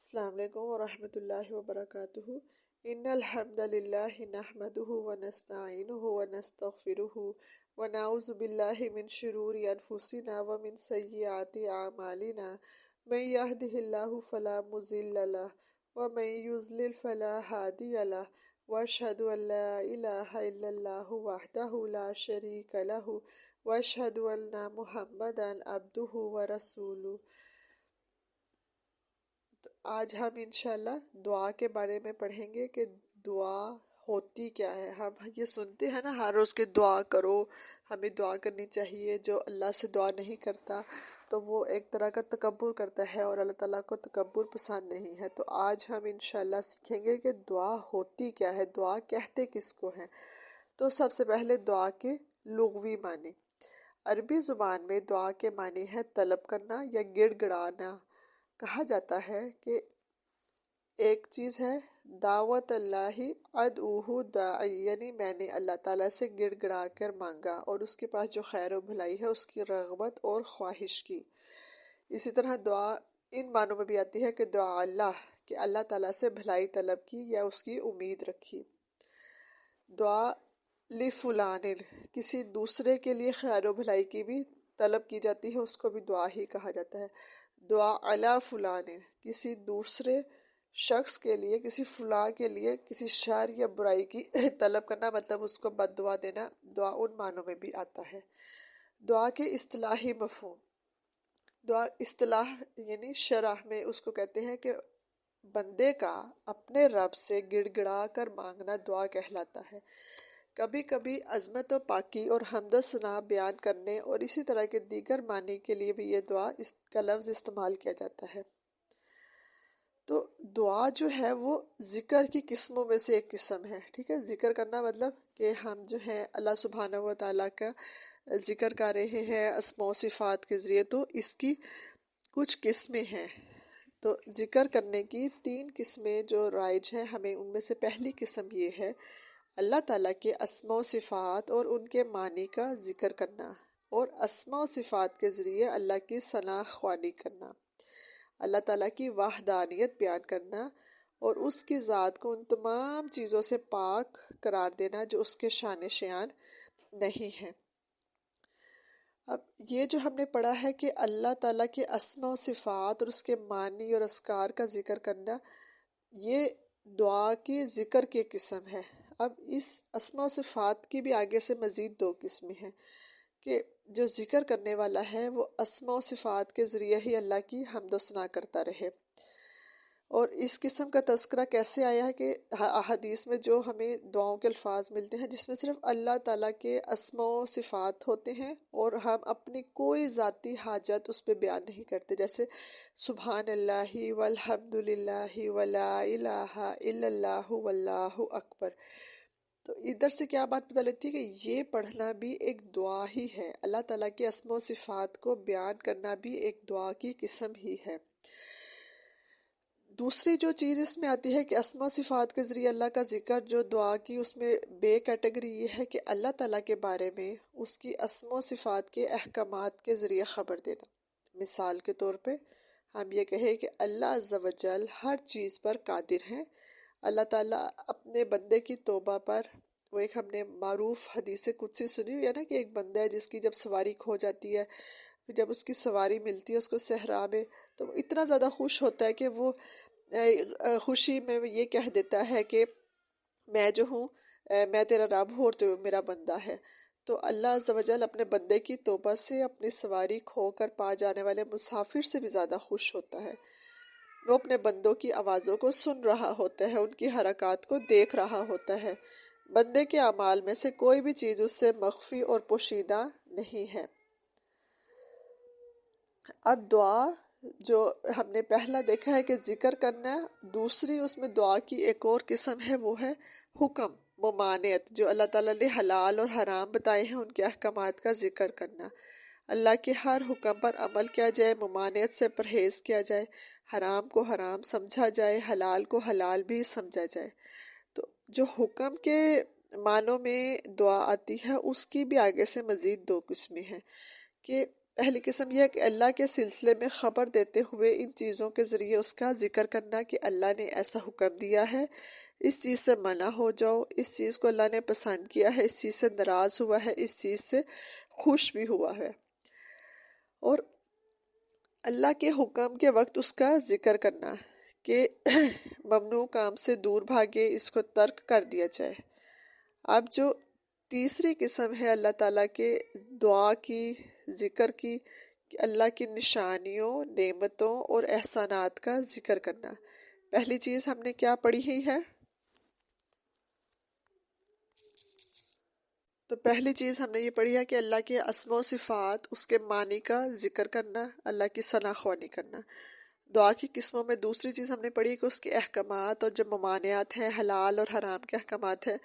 السلام علیکم ورحمۃ اللہ وبرکاتہ۔ ان الحمد للہ نحمده ونستعینه ونستغفره ونعوذ باللہ من شرور انفسنا ومن سیئات اعمالنا من يهده اللہ فلا مضل له ومن يضلل فلا هادی له واشهد ان لا الہ الا اللہ وحدہ لا شریک له واشهد ان محمدا عبدہ ورسولہ۔ آج ہم انشاءاللہ دعا کے بارے میں پڑھیں گے کہ دعا ہوتی کیا ہے۔ ہم یہ سنتے ہیں نا ہر روز کہ دعا کرو، ہمیں دعا کرنی چاہیے۔ جو اللہ سے دعا نہیں کرتا تو وہ ایک طرح کا تکبر کرتا ہے اور اللہ تعالیٰ کو تکبر پسند نہیں ہے۔ تو آج ہم انشاءاللہ سیکھیں گے کہ دعا ہوتی کیا ہے، دعا کہتے کس کو ہیں۔ تو سب سے پہلے دعا کے لغوی معنی۔ عربی زبان میں دعا کے معنی ہے طلب کرنا یا گڑ گڑانا۔ کہا جاتا ہے کہ ایک چیز ہے دعوت اللہ ادعوہ داعی، یعنی میں نے اللہ تعالیٰ سے گڑ گڑا کر مانگا اور اس کے پاس جو خیر و بھلائی ہے اس کی رغبت اور خواہش کی۔ اسی طرح دعا ان معنوں میں بھی آتی ہے کہ دعا اللہ، کہ اللہ تعالیٰ سے بھلائی طلب کی یا اس کی امید رکھی۔ دعا لفلان، کسی دوسرے کے لیے خیر و بھلائی کی بھی طلب کی جاتی ہے، اس کو بھی دعا ہی کہا جاتا ہے۔ دعا علی فلان، کسی دوسرے شخص کے لیے، کسی فلاں کے لیے کسی شر یا برائی کی طلب کرنا، مطلب اس کو بد دعا دینا، دعا ان معنوں میں بھی آتا ہے۔ دعا کے اصطلاحی مفہوم۔ دعا اصطلاح یعنی شرح میں اس کو کہتے ہیں کہ بندے کا اپنے رب سے گڑ گڑا کر مانگنا دعا کہلاتا ہے۔ کبھی کبھی عظمت و پاکی اور حمد و ثنا بیان کرنے اور اسی طرح کے دیگر معنی کے لیے بھی یہ دعا کا لفظ استعمال کیا جاتا ہے۔ تو دعا جو ہے وہ ذکر کی قسموں میں سے ایک قسم ہے، ٹھیک ہے۔ ذکر کرنا مطلب کہ ہم جو ہے اللہ سبحانہ و تعالیٰ کا ذکر کر رہے ہیں اسماء و صفات کے ذریعے، تو اس کی کچھ قسمیں ہیں۔ تو ذکر کرنے کی 3 قسمیں جو رائج ہیں ہمیں، ان میں سے پہلی قسم یہ ہے اللہ تعالیٰ کے اسماء و صفات اور ان کے معنی کا ذکر کرنا، اور اسماء و صفات کے ذریعے اللہ کی ثنا خوانی کرنا، اللہ تعالیٰ کی وحدانیت بیان کرنا اور اس کی ذات کو ان تمام چیزوں سے پاک قرار دینا جو اس کے شان شیان نہیں ہیں۔ اب یہ جو ہم نے پڑھا ہے کہ اللہ تعالیٰ کے اسماء و صفات اور اس کے معنی اور اذکار کا ذکر کرنا، یہ دعا کی ذکر کی قسم ہے۔ اب اس اسماء و صفات کی بھی آگے سے مزید 2 قسمیں ہیں کہ جو ذکر کرنے والا ہے وہ اسماء و صفات کے ذریعے ہی اللہ کی حمد و ثنا کرتا رہے۔ اور اس قسم کا تذکرہ کیسے آیا ہے کہ احادیث میں جو ہمیں دعاؤں کے الفاظ ملتے ہیں جس میں صرف اللہ تعالیٰ کے اسماء و صفات ہوتے ہیں اور ہم اپنی کوئی ذاتی حاجت اس پہ بیان نہیں کرتے، جیسے سبحان اللہ والحمد للہ ولا الہ الا اللہ واللہ اکبر۔ تو ادھر سے کیا بات پتہ لگتی ہے کہ یہ پڑھنا بھی ایک دعا ہی ہے، اللہ تعالیٰ کے اسماء و صفات کو بیان کرنا بھی ایک دعا کی قسم ہی ہے۔ دوسری جو چیز اس میں آتی ہے کہ اسماء و صفات کے ذریعے اللہ کا ذکر، جو دعا کی اس میں بے کیٹیگری یہ ہے کہ اللہ تعالیٰ کے بارے میں اس کی اسماء و صفات کے احکامات کے ذریعے خبر دینا۔ مثال کے طور پہ ہم یہ کہیں کہ اللہ عز و جل ہر چیز پر قادر ہیں۔ اللہ تعالیٰ اپنے بندے کی توبہ پر، وہ ایک ہم نے معروف حدیث قدسی سنی ہوئی ہے نا کہ ایک بندہ ہے جس کی جب سواری کھو جاتی ہے، پھر جب اس کی سواری ملتی ہے اس کو صحرا میں، تو وہ اتنا زیادہ خوش ہوتا ہے کہ وہ خوشی میں یہ کہہ دیتا ہے کہ میں جو ہوں میں تیرا رب ہوں اور تو میرا بندہ ہے۔ تو اللہ عز و جل اپنے بندے کی توبہ سے اپنی سواری کھو کر پا جانے والے مسافر سے بھی زیادہ خوش ہوتا ہے۔ وہ اپنے بندوں کی آوازوں کو سن رہا ہوتا ہے، ان کی حرکات کو دیکھ رہا ہوتا ہے۔ بندے کے اعمال میں سے کوئی بھی چیز اس سے مخفی اور پوشیدہ نہیں ہے۔ اب دعا جو ہم نے پہلا دیکھا ہے کہ ذکر کرنا ہے، دوسری اس میں دعا کی ایک اور قسم ہے، وہ ہے حکم، ممانعت، جو اللہ تعالیٰ نے حلال اور حرام بتائے ہیں ان کے احکامات کا ذکر کرنا۔ اللہ کے ہر حکم پر عمل کیا جائے، ممانعت سے پرہیز کیا جائے، حرام کو حرام سمجھا جائے، حلال کو حلال بھی سمجھا جائے۔ تو جو حکم کے معنوں میں دعا آتی ہے اس کی بھی آگے سے مزید 2 قسمیں ہیں کہ پہلی قسم یہ ہے کہ اللہ کے سلسلے میں خبر دیتے ہوئے ان چیزوں کے ذریعے اس کا ذکر کرنا کہ اللہ نے ایسا حکم دیا ہے، اس چیز سے منع ہو جاؤ، اس چیز کو اللہ نے پسند کیا ہے، اس چیز سے ناراض ہوا ہے، اس چیز سے خوش بھی ہوا ہے، اور اللہ کے حکم کے وقت اس کا ذکر کرنا کہ ممنوع کام سے دور بھاگے، اس کو ترک کر دیا جائے۔ اب جو تیسری قسم ہے اللہ تعالیٰ کے دعا کی، ذکر کی، کہ اللہ کی نشانیوں، نعمتوں اور احسانات کا ذکر کرنا۔ پہلی چیز ہم نے کیا پڑھی ہی ہے؟ تو پہلی چیز ہم نے یہ پڑھی ہے کہ اللہ کے اسماء و صفات، اس کے معنی کا ذکر کرنا، اللہ کی ثنا خوانی کرنا۔ دعا کی قسموں میں دوسری چیز ہم نے پڑھی کہ اس کے احکامات اور جو ممانعات ہیں، حلال اور حرام کے احکامات ہیں،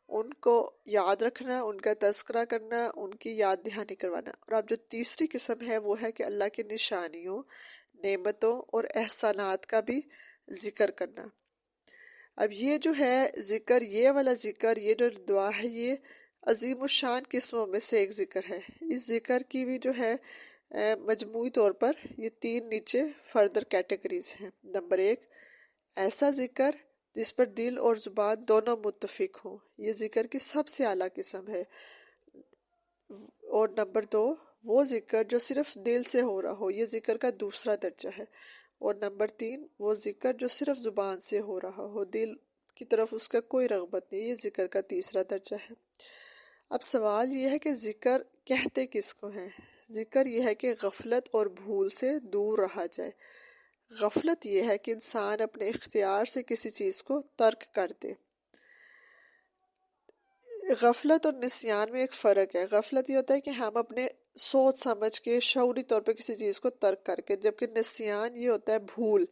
ان کو یاد رکھنا، ان کا تذکرہ کرنا، ان کی یاد دہانی کروانا۔ اور اب جو تیسری قسم ہے وہ ہے کہ اللہ کی نشانیوں، نعمتوں اور احسانات کا بھی ذکر کرنا۔ اب یہ جو ہے ذکر، یہ والا ذکر، یہ جو دعا ہے، یہ عظیم الشان قسموں میں سے ایک ذکر ہے۔ اس ذکر کی بھی جو ہے مجموعی طور پر یہ تین نیچے فردر کیٹیگریز ہیں۔ نمبر 1، ایسا ذکر جس پر دل اور زبان دونوں متفق ہوں، یہ ذکر کی سب سے اعلیٰ قسم ہے۔ اور نمبر 2، وہ ذکر جو صرف دل سے ہو رہا ہو، یہ ذکر کا دوسرا درجہ ہے۔ اور نمبر 3، وہ ذکر جو صرف زبان سے ہو رہا ہو، دل کی طرف اس کا کوئی رغبت نہیں، یہ ذکر کا تیسرا درجہ ہے۔ اب سوال یہ ہے کہ ذکر کہتے کس کو ہیں؟ ذکر یہ ہے کہ غفلت اور بھول سے دور رہا جائے۔ غفلت یہ ہے کہ انسان اپنے اختیار سے کسی چیز کو ترک کر دے۔ غفلت اور نسیان میں ایک فرق ہے۔ غفلت یہ ہوتا ہے کہ ہم اپنے سوچ سمجھ کے شعوری طور پہ کسی چیز کو ترک کر کے، جبکہ نسیان یہ ہوتا ہے بھول،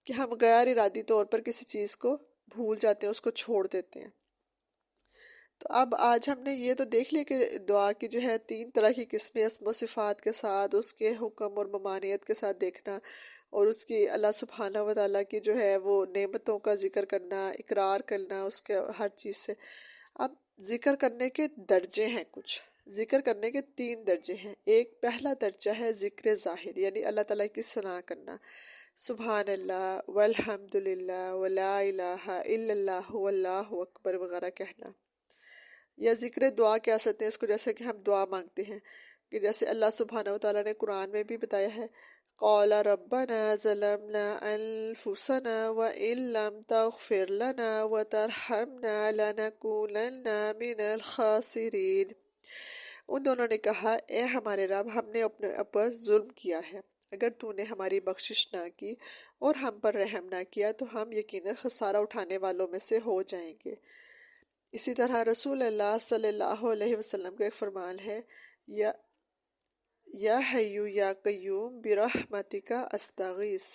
کہ ہم غیر ارادی طور پر کسی چیز کو بھول جاتے ہیں، اس کو چھوڑ دیتے ہیں۔ تو اب آج ہم نے یہ تو دیکھ لیا کہ دعا کی جو ہے تین طرح کی قسمیں، اسم و صفات کے ساتھ، اس کے حکم اور ممانعت کے ساتھ دیکھنا، اور اس کی اللہ سبحانہ و تعالیٰ کی جو ہے وہ نعمتوں کا ذکر کرنا، اقرار کرنا اس کے ہر چیز سے۔ اب ذکر کرنے کے درجے ہیں، کچھ ذکر کرنے کے 3 درجے ہیں۔ ایک پہلا درجہ ہے ذکر ظاہر، یعنی اللہ تعالیٰ کی ثنا کرنا، سبحان اللہ والحمد للہ ولا الہ الا اللہ واللہ اکبر وغیرہ کہنا۔ یا ذکر دعا کہہ سکتے ہیں اس کو، جیسے کہ ہم دعا مانگتے ہیں، کہ جیسے اللہ سبحانہ و تعالیٰ نے قرآن میں بھی بتایا ہے، قال ربنا ظلمنا انفسنا وان لم تغفر لنا وترحمنا لنکونن من الخاسرین۔ ان دونوں نے کہا، اے ہمارے رب، ہم نے اپنے اوپر ظلم کیا ہے، اگر تو نے ہماری بخشش نہ کی اور ہم پر رحم نہ کیا تو ہم یقیناً خسارہ اٹھانے والوں میں سے ہو جائیں گے۔ اسی طرح رسول اللہ صلی اللہ علیہ وسلم کا ایک فرمان ہے، یا حیو یا قیوم برحمتک استغیث،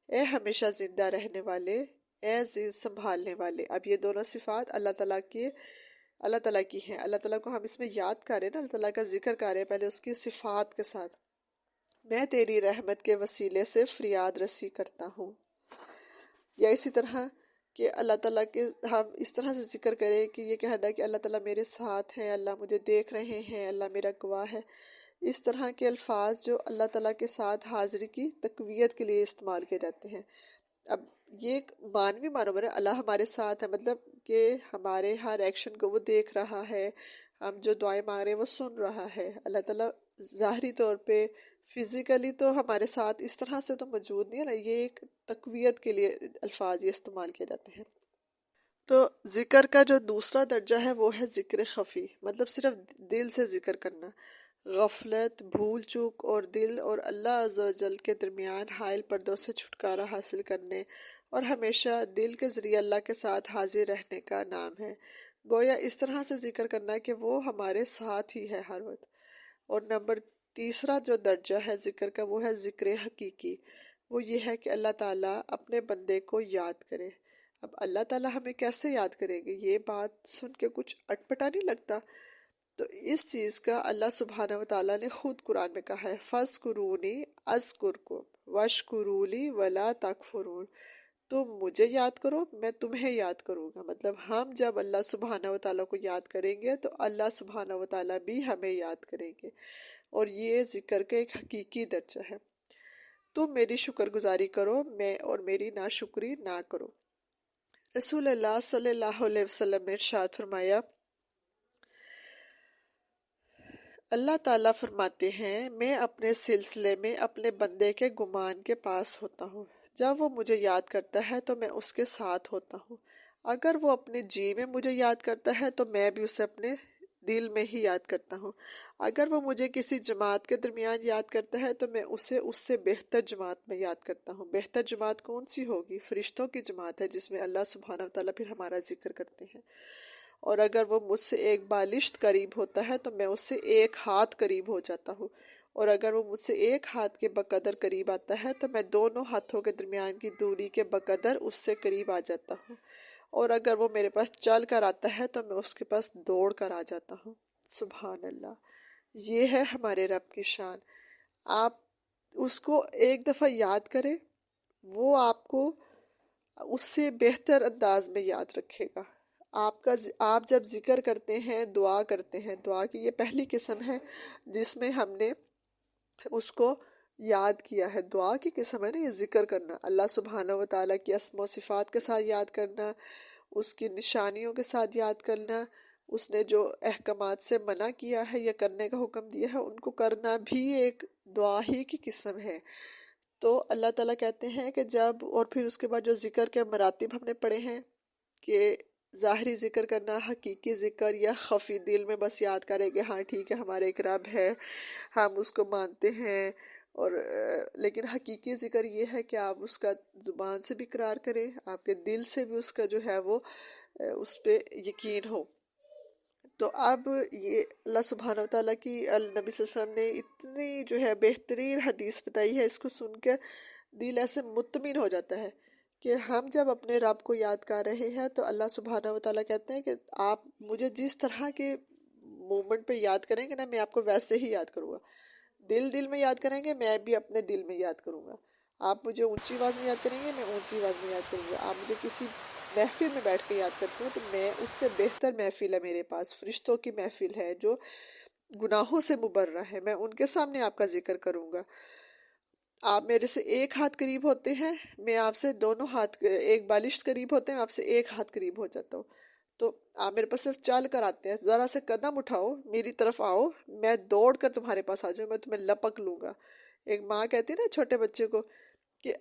اے ہمیشہ زندہ رہنے والے، اے عزیز سنبھالنے والے۔ اب یہ دونوں صفات اللہ تعالیٰ کی ہیں۔ اللہ تعالیٰ کو ہم اس میں یاد کریں نا، اللہ تعالیٰ کا ذکر کریں پہلے اس کی صفات کے ساتھ۔ میں تیری رحمت کے وسیلے سے فریاد رسی کرتا ہوں۔ یا اسی طرح کہ اللہ تعالیٰ کے ہم اس طرح سے ذکر کریں کہ یہ کہنا کہ اللہ تعالیٰ میرے ساتھ ہیں، اللہ مجھے دیکھ رہے ہیں، اللہ میرا گواہ ہے۔ اس طرح کے الفاظ جو اللہ تعالیٰ کے ساتھ حاضری کی تقویت کے لیے استعمال کیے جاتے ہیں۔ اب یہ ایک معنوی معنی ہے، اللہ ہمارے ساتھ ہے، مطلب کہ ہمارے ہر ایکشن کو وہ دیکھ رہا ہے، ہم جو دعائیں مانگ رہے ہیں وہ سن رہا ہے۔ اللہ تعالیٰ ظاہری طور پہ فزیکلی تو ہمارے ساتھ اس طرح سے تو موجود نہیں ہے نا، یہ ایک تقویت کے لیے الفاظ یہ استعمال کیے جاتے ہیں۔ تو ذکر کا جو دوسرا درجہ ہے وہ ہے ذکر خفی، مطلب صرف دل سے ذکر کرنا۔ غفلت، بھول چوک اور دل اور اللہ عز و جل کے درمیان حائل پردوں سے چھٹکارا حاصل کرنے اور ہمیشہ دل کے ذریعے اللہ کے ساتھ حاضر رہنے کا نام ہے۔ گویا اس طرح سے ذکر کرنا کہ وہ ہمارے ساتھ ہی ہے ہر وقت۔ اور نمبر تیسرا جو درجہ ہے ذکر کا وہ ہے ذکر حقیقی، وہ یہ ہے کہ اللہ تعالیٰ اپنے بندے کو یاد کرے۔ اب اللہ تعالیٰ ہمیں کیسے یاد کریں گے؟ یہ بات سن کے کچھ اٹپٹا نہیں لگتا؟ تو اس چیز کا اللہ سبحانہ و تعالیٰ نے خود قرآن میں کہا ہے، فَاذْکُرُونِی أَذْکُرْکُم وَاشْکُرُوا لِی وَلَا تَکْفُرُونَ۔ تم مجھے یاد کرو میں تمہیں یاد کروں گا، مطلب ہم جب اللہ سبحانہ و تعالیٰ کو یاد کریں گے تو اللہ سبحانہ و تعالیٰ بھی ہمیں یاد کریں گے، اور یہ ذکر کا ایک حقیقی درجہ ہے۔ تم میری شکر گزاری کرو میں اور میری ناشکری نہ کرو۔ رسول اللہ صلی اللہ علیہ وسلم نے ارشاد فرمایا، اللہ تعالیٰ فرماتے ہیں میں اپنے سلسلے میں اپنے بندے کے گمان کے پاس ہوتا ہوں، جب وہ مجھے یاد کرتا ہے تو میں اس کے ساتھ ہوتا ہوں، اگر وہ اپنے جی میں مجھے یاد کرتا ہے تو میں بھی اسے اپنے دل میں ہی یاد کرتا ہوں، اگر وہ مجھے کسی جماعت کے درمیان یاد کرتا ہے تو میں اسے اس سے بہتر جماعت میں یاد کرتا ہوں۔ بہتر جماعت کون سی ہوگی؟ فرشتوں کی جماعت ہے، جس میں اللہ سبحانہ وتعالیٰ پھر ہمارا ذکر کرتے ہیں۔ اور اگر وہ مجھ سے ایک بالشت قریب ہوتا ہے تو میں اس سے ایک ہاتھ قریب ہو جاتا ہوں، اور اگر وہ مجھ سے ایک ہاتھ کے بقدر قریب آتا ہے تو میں دونوں ہاتھوں کے درمیان کی دوری کے بقدر اس سے قریب آ جاتا ہوں، اور اگر وہ میرے پاس چل کر آتا ہے تو میں اس کے پاس دوڑ کر آ جاتا ہوں۔ سبحان اللہ، یہ ہے ہمارے رب کی شان۔ آپ اس کو ایک دفعہ یاد کریں، وہ آپ کو اس سے بہتر انداز میں یاد رکھے گا۔ آپ جب ذکر کرتے ہیں، دعا کرتے ہیں، دعا کی یہ پہلی قسم ہے جس میں ہم نے اس کو یاد کیا ہے۔ دعا کی قسم ہے نا یہ ذکر کرنا، اللہ سبحانہ و تعالیٰ کی اسم و صفات کے ساتھ یاد کرنا، اس کی نشانیوں کے ساتھ یاد کرنا، اس نے جو احکامات سے منع کیا ہے یا کرنے کا حکم دیا ہے ان کو کرنا بھی ایک دعا ہی کی قسم ہے۔ تو اللہ تعالیٰ کہتے ہیں کہ جب، اور پھر اس کے بعد جو ذکر کے مراتب ہم نے پڑھے ہیں کہ ظاہری ذکر کرنا، حقیقی ذکر، یا خفی دل میں بس یاد کرے کہ ہاں ٹھیک ہے ہمارے ایک رب ہے، ہم اس کو مانتے ہیں، اور لیکن حقیقی ذکر یہ ہے کہ آپ اس کا زبان سے بھی اقرار کریں، آپ کے دل سے بھی اس کا جو ہے وہ اس پہ یقین ہو۔ تو اب یہ اللہ سبحانہ و تعالیٰ کی نبی صلی اللہ علیہ وسلم نے اتنی جو ہے بہترین حدیث بتائی ہے، اس کو سن کے دل ایسے مطمئن ہو جاتا ہے کہ ہم جب اپنے رب کو یاد کر رہے ہیں تو اللہ سبحانہ و تعالیٰ کہتے ہیں کہ آپ مجھے جس طرح کے مومنٹ پہ یاد کریں گے نا میں آپ کو ویسے ہی یاد کروں گا۔ دل میں یاد کریں گے، میں بھی اپنے دل میں یاد کروں گا۔ آپ مجھے اونچی آواز میں یاد کریں گے، میں اونچی آواز میں یاد کروں گا۔ آپ مجھے کسی محفل میں بیٹھ کے یاد کرتے ہیں تو میں اس سے بہتر محفل ہے میرے پاس، فرشتوں کی محفل ہے جو گناہوں سے مبرہ ہے، میں ان کے سامنے آپ کا ذکر کروں گا۔ آپ میرے سے ایک ہاتھ قریب ہوتے ہیں، میں آپ سے دونوں ہاتھ، ایک بالشت قریب ہوتے ہیں، میں آپ سے ایک ہاتھ قریب ہو جاتا ہوں۔ تو آپ میرے پاس صرف چل کر آتے ہیں، ذرا سے قدم اٹھاؤ میری طرف آؤ، میں دوڑ کر تمہارے پاس آ جاؤں، میں تمہیں لپک لوں گا۔ ایک ماں کہتی ہے نا چھوٹے بچے کو کہ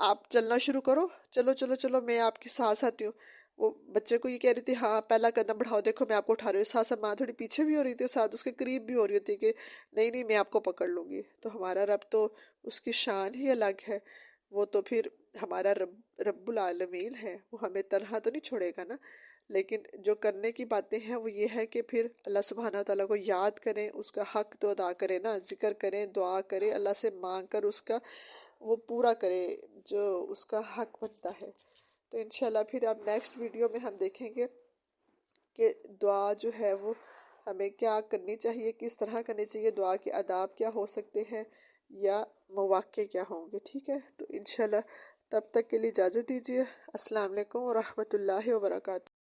آپ چلنا شروع کرو، چلو چلو چلو میں آپ کے ساتھ آتی ہوں۔ وہ بچے کو یہ کہہ رہی تھی ہاں پہلا قدم بڑھاؤ، دیکھو میں آپ کو اٹھا رہی ہوں، ساتھ ساتھ ماں تھوڑی پیچھے بھی ہو رہی تھی، ساتھ اس کے قریب بھی ہو رہی ہوتی کہ نہیں نہیں میں آپ کو پکڑ لوں گی۔ تو ہمارا رب تو اس کی شان ہی الگ ہے، وہ تو پھر ہمارا رب العالمین ہے، وہ ہمیں تنہا تو نہیں چھوڑے گا نا۔ لیکن جو کرنے کی باتیں ہیں وہ یہ ہے کہ پھر اللہ سبحانہ تعالیٰ کو یاد کریں، اس کا حق تو ادا کریں نا، ذکر کریں، دعا کریں، اللہ سے مانگ کر اس کا وہ پورا کریں جو اس کا حق بنتا ہے۔ تو انشاءاللہ پھر اب نیکسٹ ویڈیو میں ہم دیکھیں گے کہ دعا جو ہے وہ ہمیں کیا کرنی چاہیے، کس طرح کرنی چاہیے، دعا کے آداب کیا ہو سکتے ہیں یا مواقع کیا ہوں گے، ٹھیک ہے۔ تو انشاءاللہ تب تک کے لیے اجازت دیجیے۔ السلام علیکم ورحمۃ اللہ وبرکاتہ۔